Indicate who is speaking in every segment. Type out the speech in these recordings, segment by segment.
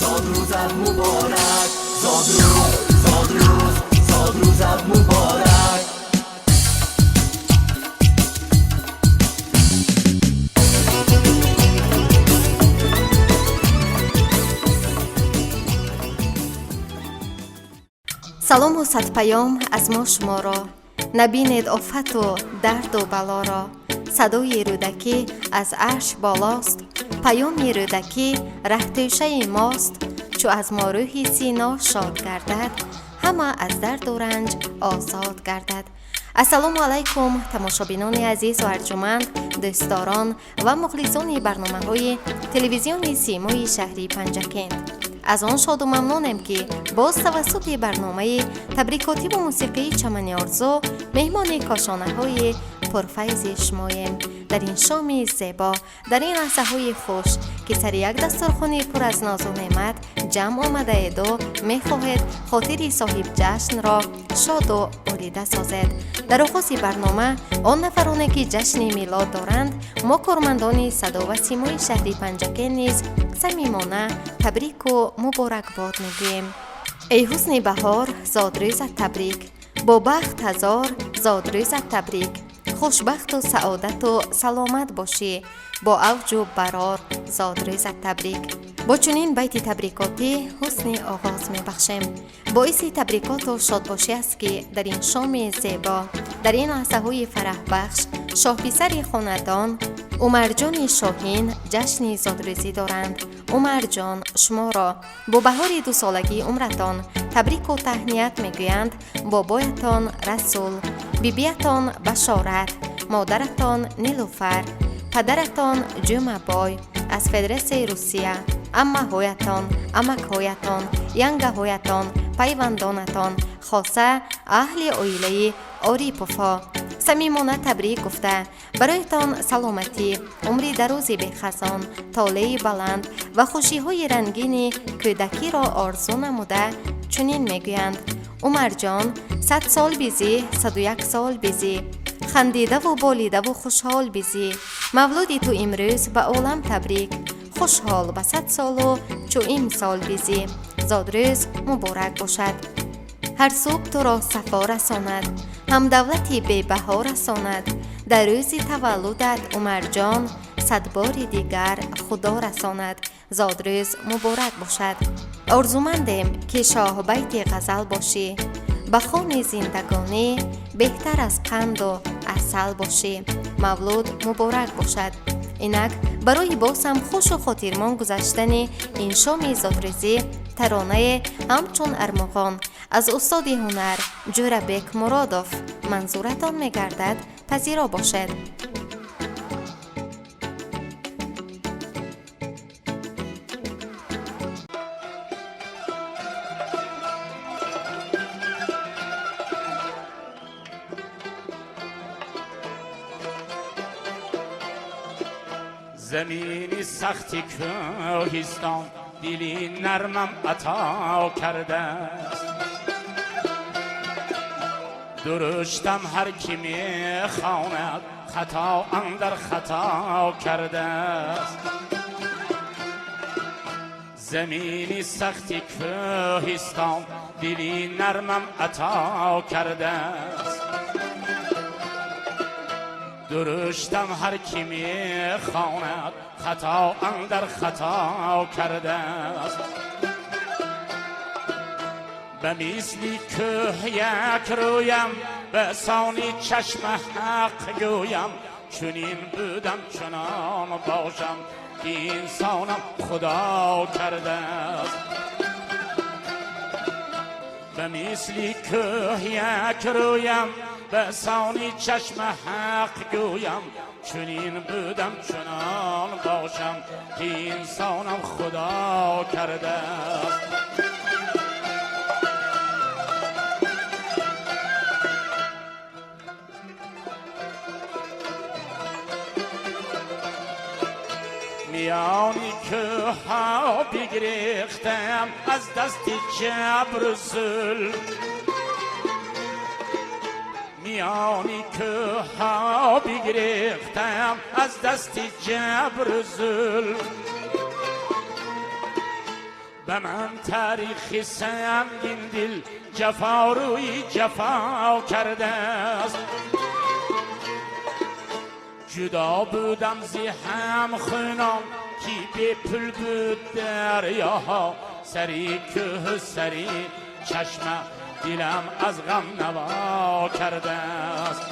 Speaker 1: زادروزت مبارک، زادروزت مبارک.
Speaker 2: سلام و صد پیام از ما شما را، نبینید آفت و درد و بلا را. صدای رودکی از عرش بالاست، پیام رودکی رهتوشه ماست. چو از ما روحی سینا شاد گردد، همه از درد و رنج آزاد گردد. السلام علیکم تماشابینان عزیز و ارجمند، دوستداران و مخلصان برنامه‌های تلویزیون سیمای شهری پنجکند. از آن شاد و ممنونم که باز توسط برنامه تبریکاتی و موسیقی چمن آرزو مهمان کاشانه های پرفیض شمایم در این شام زیبا، در این لحظه های خوش که سر یک دسترخوان پر از ناز و نعمت جمع آمده اید و میخواهید خاطر صاحب جشن را شاد و بریده سازد. در آغاز برنامه آن نفرانی که جشن میلاد دارند، ما کارمندان صدا و سیمای شهری پنجکن نیز صمیمانه تبریک و مبارکباد میگوییم. ای حسن بهار زادروزت تبریک، با بخت هزار زادروزت تبریک. خوشبخت و سعادت و سلامت باشی، با اوج و برار زادروزت تبریک. با چنین بیت تبریکاتی حسن آغاز میبخشیم. باعث تبریکات و شادباشی است که در این شام زیبا، در این لحظه های فرح بخش، شاه پسر خاندان عمر جان شاهین جشن زادروزی دارند. عمر جان، شما را با بهار 2 سالگی عمرتان تبریک و تهنیت میگویند بابایتان رسول، بیبیتان بشارت، مادرتان نیلوفر، پدرتان جمعبای از فدراسیون روسیه، امه‌هایتان، عمک‌هایتان، ینگه‌هایتان، پیوندانتان، خاصه اهل عائله آریپوفا صمیمانه تبریک گفته برایتان سلامتی، عمری درازی به خزان، طالع بلند و خوشی‌های رنگین کودکی را آرزو نموده چنین میگویند: عمر جان، 100 سال بیزی، 101 سال بیزی، خندیده و بالیده و خوشحال بیزی. مولود تو امروز به عالم تبریک، خوشحال و 100 سال و چو امسال بیزی. زادروز مبارک باشد. هر صبح تو را صفا رساند، هم دولتی به بها رساند. در روز تولدت عمر جان، 100 بار دیگر خدا رساند. زادروز مبارک باشد. آرزومندم که شاه بیت غزل باشی، بخوان زندگانی بهتر از قند و عسل باشی. مولود مبارک باشد. اینک برای بازم خوش و خاطرمان گذشتن این شام زادروزی، ترانه همچون ارمغان از استاد هنر جوربک مرادوف منظورتان میگردد، پذیرا باشد.
Speaker 3: زمینی سختی کوهستان، دلی نرمم عطا کرده است. درشتم هر کی میخواند، خطا اندر خطا کرده است. زمینی سختی کوهستان، دلی نرمم عطا کرده است. درشتم هر کی میخواند، خطا اندر خطا کرده است. به مثلی که یک رویم، به سانی چشم حق گویم. چنین بودم چنان باشم که انسانم خدا کرده است. به مثلی که یک رویم، به سانی چشم حق گویم. چنین بودم چنان باشم که انسانم خدا کرده است. میانی که ها بگریختم از دست جبر و ظلم. میانی که ها بگریختم از دست جبر و ظلم. به من تاریخی سنگین دل جفا روی جفا کرده است. جدا بودم زی هم خونم کی به پل بود دریاها، سری که سری چشم دلم از غم نوا کرده است.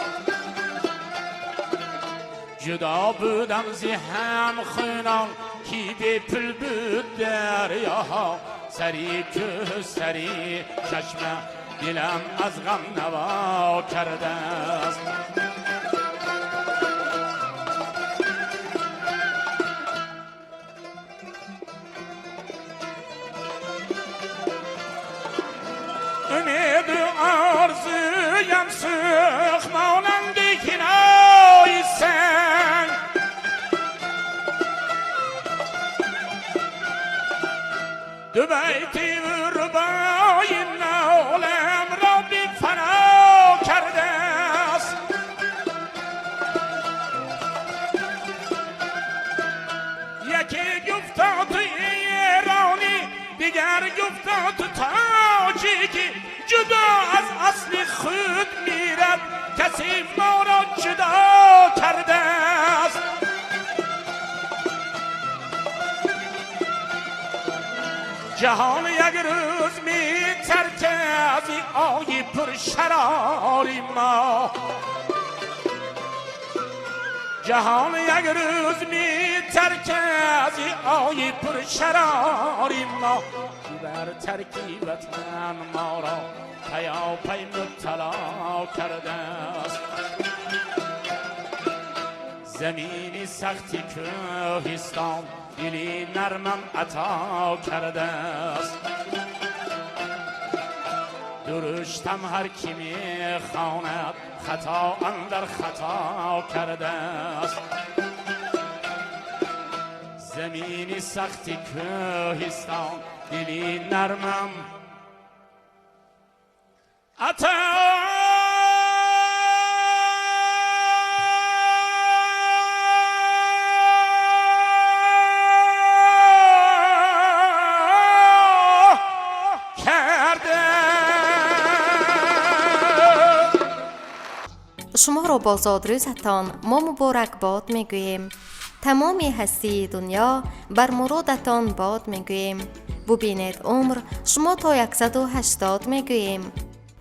Speaker 3: جدا بودم زی هم خونم کی به پل بود دریاها، سری که سری چشم دلم از غم نوا کرده است. امید آرزویم سوخ مانند کنای سنگ، دو بیتی ربای نالم را بی فنا کرده است. یکی گفتا تو ایرانی، دیگر گفتا تو تاجیکی، جدا از اصل خود میرد کسی ما را جدا کرده است. جهان یک روز می ترک از این آی پر شراری ما، جهان یک روز می ترک از این آی پر شراری ما، بر ترکی وطن ما را پیاپی مبتلا کرده است. زمینی سختی کوهستان دلی نرمم عطا کرده است. درشتم هر کی میخواند خطا اندر خطا کرده است. زمینی سختی کوهستان دلی نرمم عطا
Speaker 2: شما را با زادروزتان ما مبارک باد میگوییم. تمام هستی دنیا بر مرادتان باد میگوییم. ببینید عمر شما تا 180 میگوییم.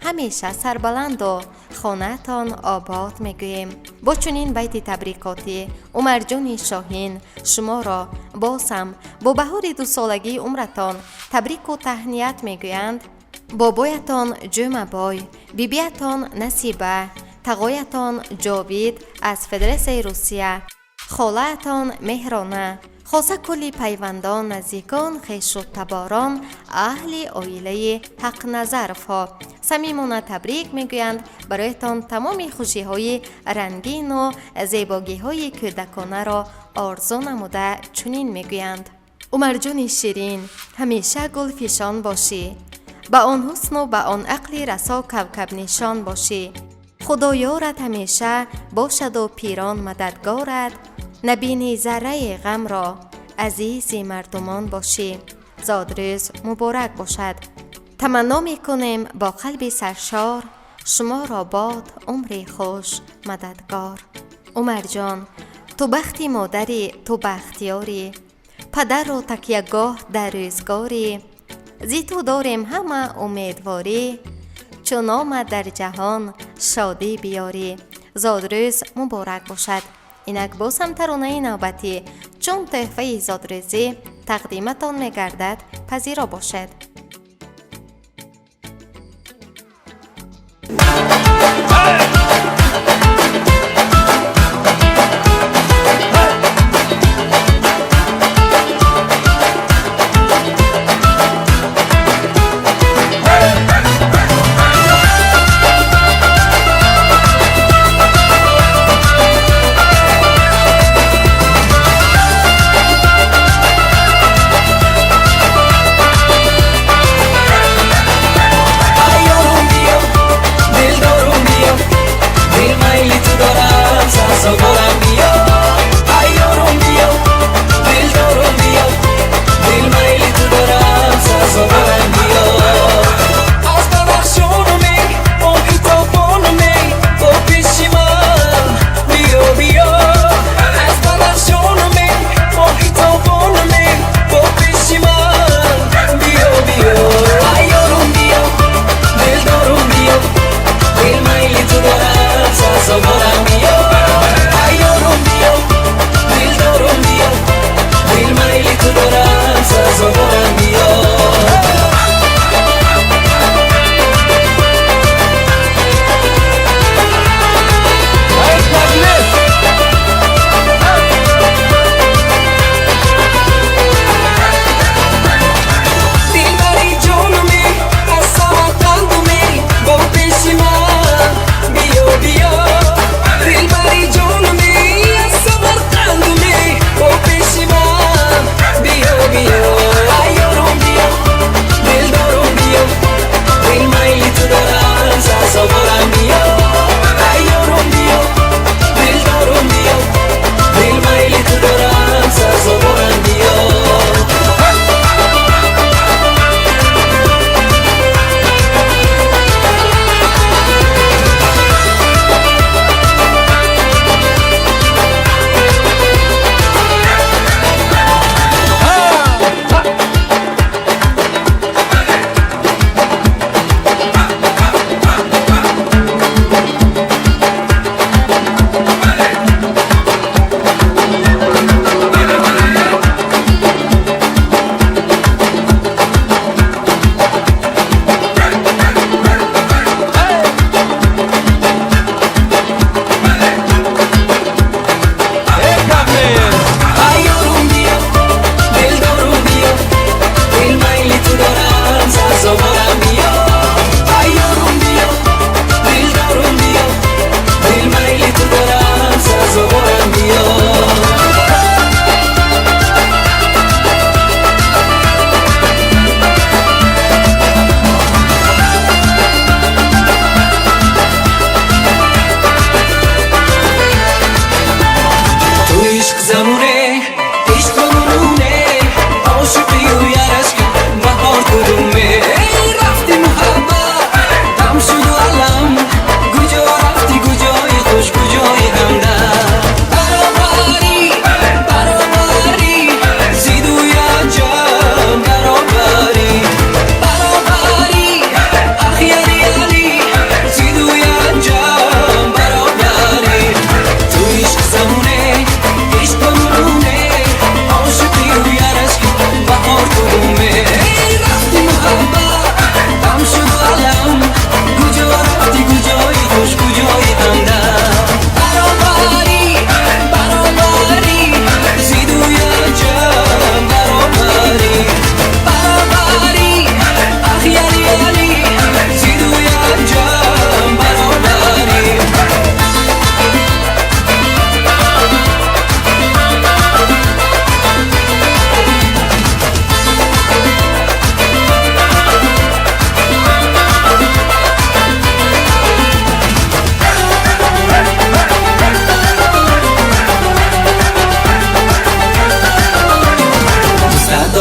Speaker 2: همیشه سربلند و خانه‌تان آباد میگوییم. با چنین بیت تبریکاتی عمر جان شاهین شما را بازم با بهار 2 سالگی عمرتان تبریک و تهنیت میگویند. بابایتان جمعبای، بیبیتان نصیبه، تقایتان جاوید از فدراسیون روسیه، خاله‌تان مهرانه، خاصه کلی پیوندان، نزدیکان، خویش و تباران، اهل عائله حق نظرها صمیمانه تبریک میگویند. برایتان تمام خوشی‌های رنگین و زیبایی‌های کودکانه را آرزو نموده چنین میگویند. عمر جان شیرین همیشه گلفشان باشی، با آن حسن و با آن عقل رسا کوکب نشان باشی. خدا یارت همیشه باشد و پیران مددگارت، نبینی ذره غم را، عزیز مردمان باشی. زادروز مبارک باشد. تمنا میکنیم با قلب سرشار شما را باد عمر خوش مددگار. عمر جان تو بختی مادری، تو بختیاری، پدر و تکیهگاه در روزگاری، زی تو داریم همه امیدواری، چون آمد در جهان شادی بیاری. زادروز مبارک باشد. اینک باز هم ترانه نوبتی چون تحفه زادروزی تقدیمتان میگردد پذیرا باشد.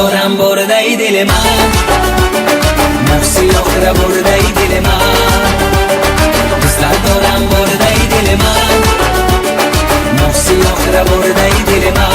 Speaker 4: دارم برده ای دل من، نفسی آخر برده ای دل من، دوست دارم برده ای دل من، نفسی آخر برده ای دل من.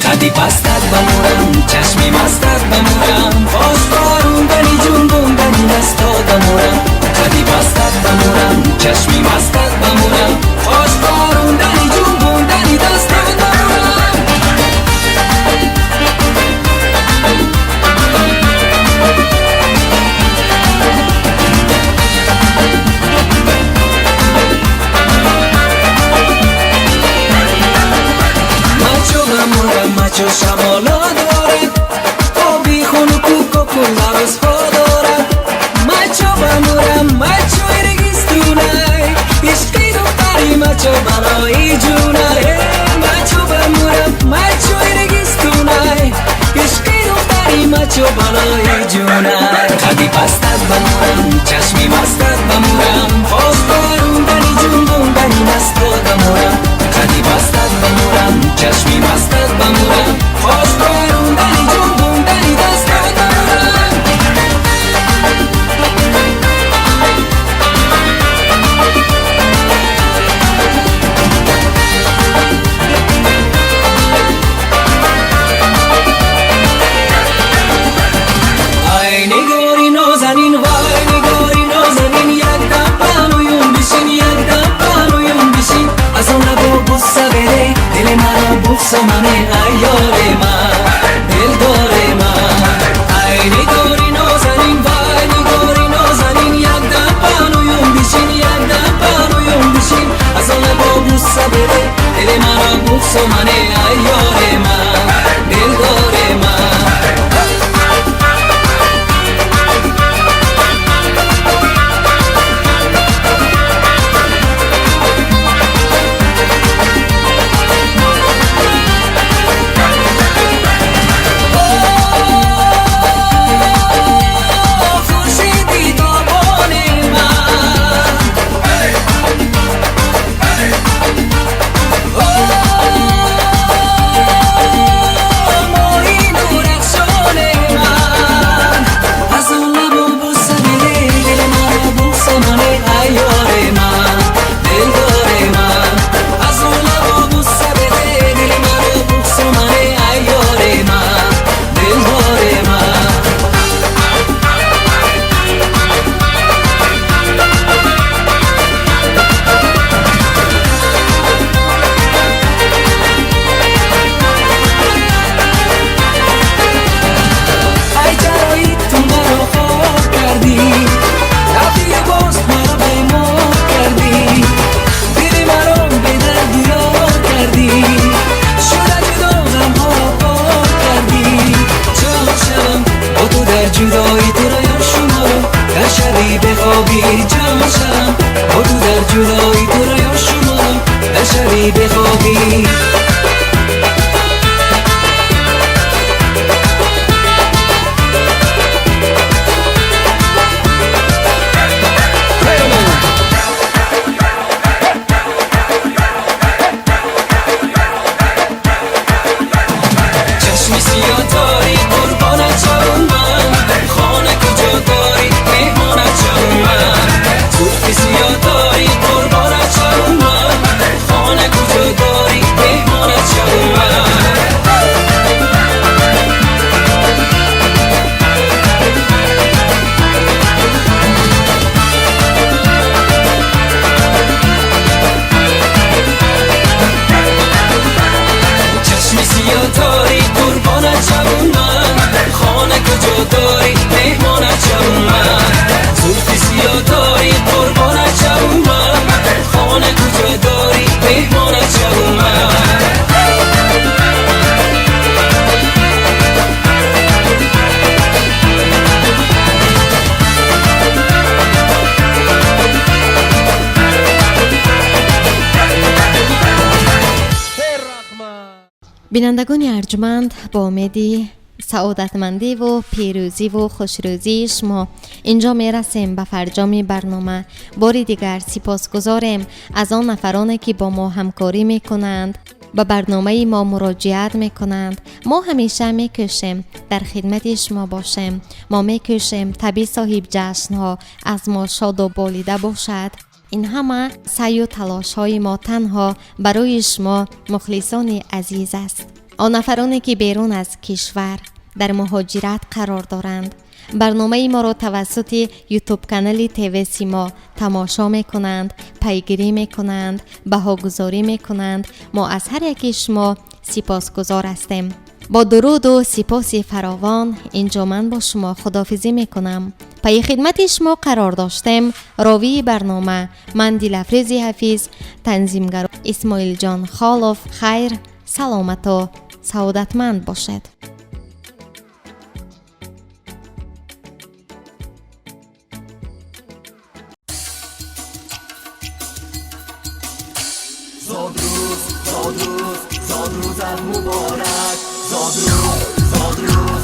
Speaker 4: قدی پستت بمورم، چشمی مستت بمورم، خوش باروندنی جنبوندنی دستا دمورم. قدی پستت بمورم، چشمی مستت بمورم، خوش باروندنی جنبوندنی دستا دمورم. مچو شمالا دارد، آبی خونو کوکو کلا رسخا دارد. مچو بمورم مچو ارگیستونای، عشقی دختری مچو بلایی جونای. مچو بمورم مچو ارگیستونای، عشقی دختری مچو بلایی جونای. قدی پستت بمورم، چشمی مستت بمورم، خوش باروندنی جنبوندنی مستا دمورم. قدی پستت بمورم، چشمی مستت بمورم، خوش باروندنی جنبوندنی دستا دمورم. ای نگاری نازنین وای نگاری نازنین، یک دم پنویم بشین یک دم پنویم بشین. از اون لبا بوسه بده دل مرا بوسه منه ای یار من دل داره من. ای نگاری نازنین وای نگاری نازنین، یک دم پنویم بشین یک دم پنویم بشین. از اون لبا بوسه بده دل مرا بوسه منه ای یار من دل داره من. جدایی تو را یا شما رو در شبی بخوابی جمع شم. با تو در جدایی تو را یا شما رو در شبی بخوابی. چشمی سیاه داری قربانت شدم من، خانه کجا داری مهمانت شدم من. زلف سیاه داری قربانت شدم من، خانه کجا داری مهمانت
Speaker 2: بینندگان ارجمند، با امیدی سعادتمندی و پیروزی و خوشروزی شما اینجا می رسیم به فرجام برنامه. باری دیگر سپاسگزاریم از آن نفرانی که با ما همکاری می کنند، به برنامه ما مراجعت می کنند. ما همیشه می کوشیم در خدمت شما باشیم. ما می کوشیم طبیع صاحب جشن ها از ما شاد و بالیده باشد. این همه سعی و تلاش های ما تنها برای شما مخلصان عزیز است. آن نفرانی که بیرون از کشور در مهاجرت قرار دارند، برنامه ما را توسط یوتیوب کانال تیوی سیما تماشا می کنند، پیگیری می کنند، بهاگذاری می کنند. ما از هر یک شما سپاسگزار هستیم. با درود و سپاس فراوان اینجا من با شما خداحافظی می کنم. پای خدمت شما قرار داشتم. راوی برنامه من دلافریز حفیظ، تنظیمگر اسماعیل جان خالف. خیر، سلامت و سعادتمند باشد.
Speaker 1: زاد روزت مبارک. زاد روز